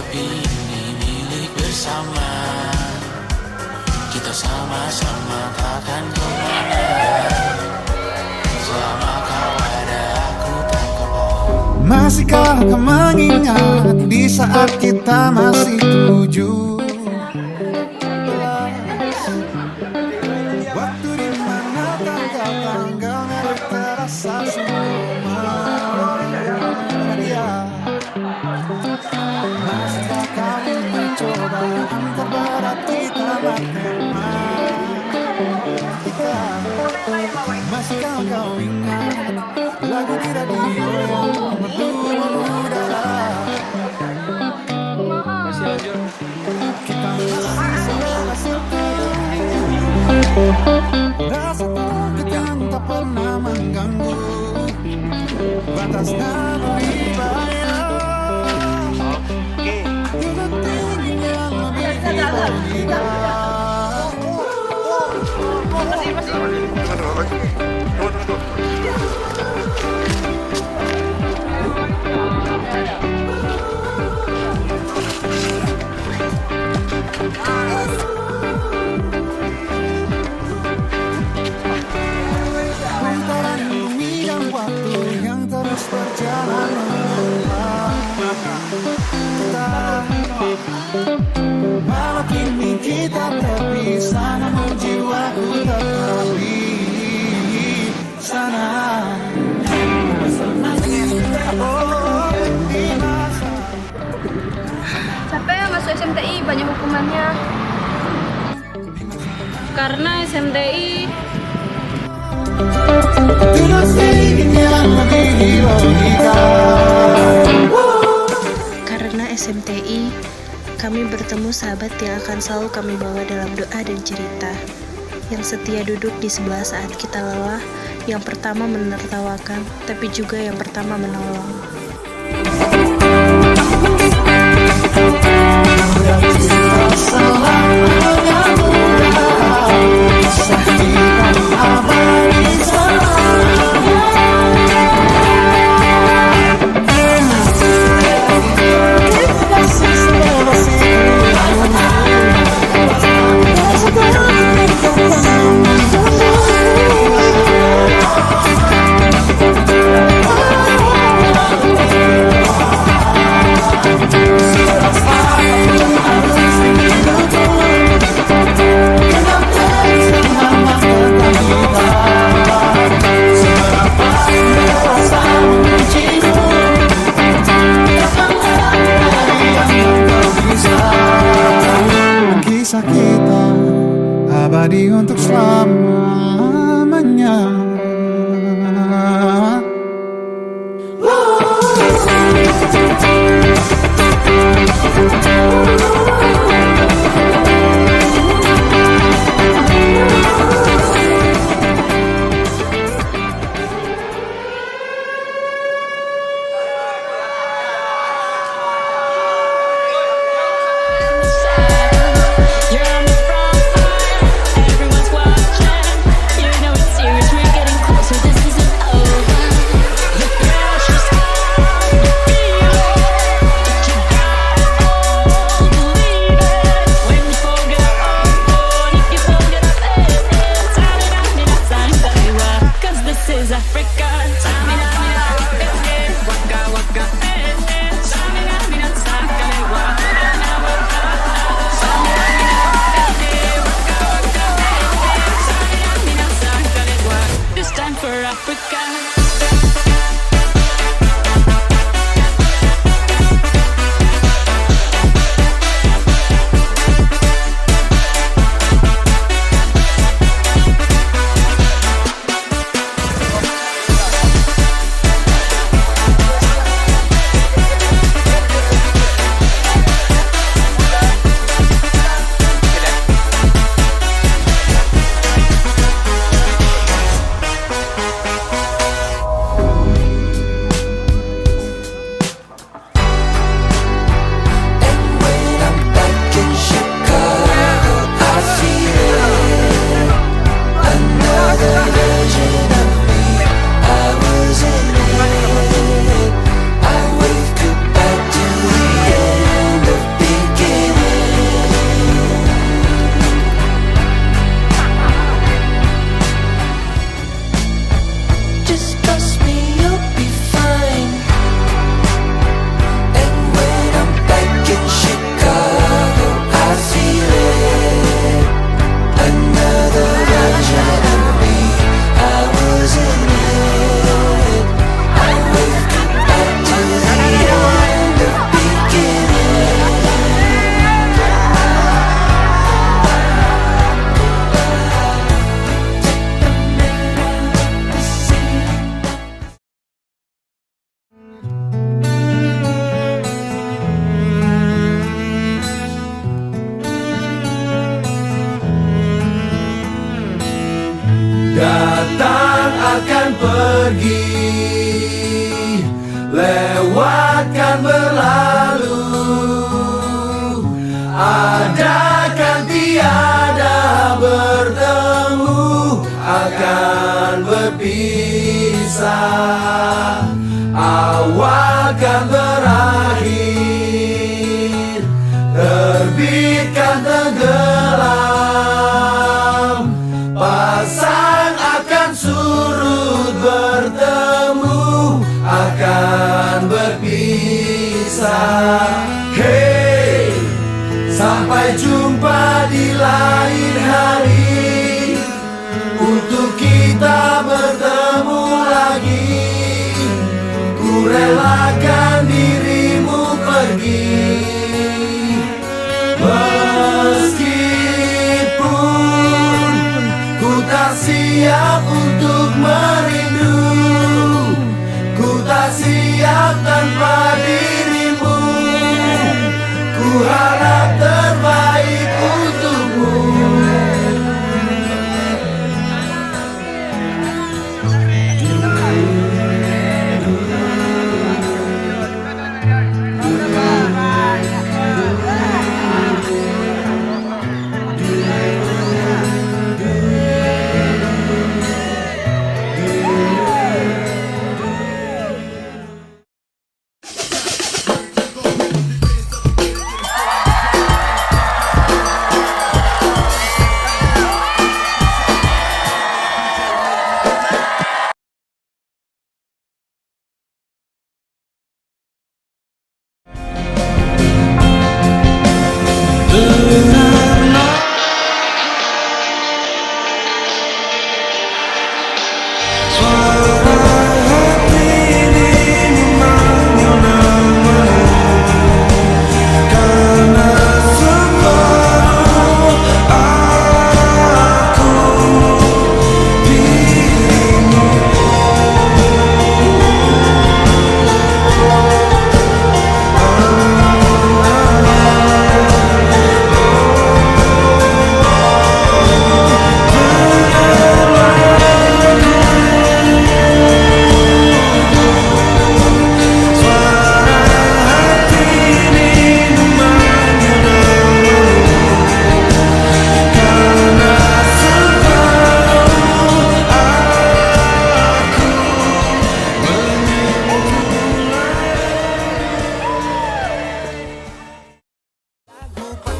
Tapi ini milik bersama. Kita sama-sama takkan kemana. Selama kau ada aku tak kau. Masihkah kau mengingat di saat kita masih 7? Waktu dimana tanggal-tanggal merah terasa semua dia. Masihkah kau mencoba untuk berat kita bertema kita? Masihkah kau ingat lagu di radio yang merdu mengudara? Kita masih rasa takut yang tak pernah mengganggu. Batasnya berbahaya. Hidup tinggi yang lebih logika. Putaran bumi dan waktu yang terus berjalan walau kini kita terpisah, namun jiwaku tetap di sana. Oh, di masa Siapa yang masuk SMTI banyak hukumannya? Karena SMTI hidup tinggi yang lebih logika. Karena SMTI, kami bertemu sahabat yang akan selalu kami bawa dalam doa dan cerita. Yang setia duduk di sebelah saat kita lelah, yang pertama menertawakan, tapi juga yang pertama menolong. Kisah kita abadi untuk selamanya. You're on the front line, everyone's watching. You know it's serious, we're getting pergi, lewatkan berlalu, adakan tiada bertemu, akan berpisah, awalkan berakhir, terbitkan tenggelam, pasang akan surut, bertemu akan berpisah. Hey, sampai jumpa di lain hari, untuk kita bertemu lagi. Ku relakan dirimu pergi, meskipun ku tak siap untuk merindu, ku tak siap tanpa dirimu. Ku harap terbaik untukmu.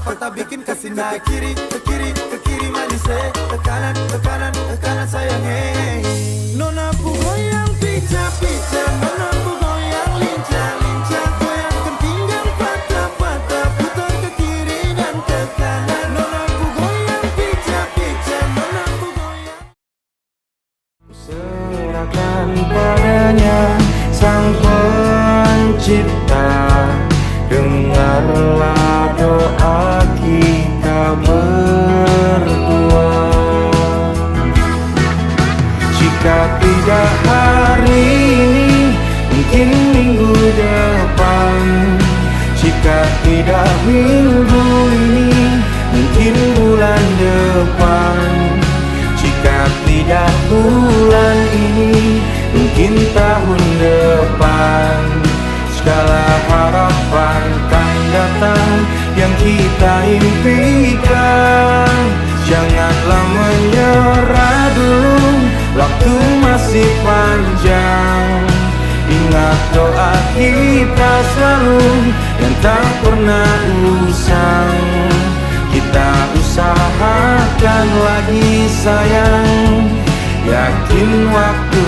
Patah bikin kasih naik kiri, ke kiri, ke kiri manis ke kanan, ke kanan, ke kanan sayang Nona ku goyang pica-pica, nona ku goyang lincah-lincah, goyangkan pinggang patah-patah, putar ke kiri dan ke kanan. Nona ku goyang pica-pica, nona ku goyang. Serahkan padanya Sang Pencipta, dengarlah doa kita berdua. Jika tidak hari ini, mungkin minggu depan. Jika tidak minggu ini, mungkin bulan depan. Jika tidak bulan ini, mungkin tahun depan. Segala harapan kan datang yang kita impikan. Janganlah menyerah dulu, waktu masih panjang. Ingat doa kita selalu yang tak pernah usang. Kita usahakan lagi sayang, yakin waktu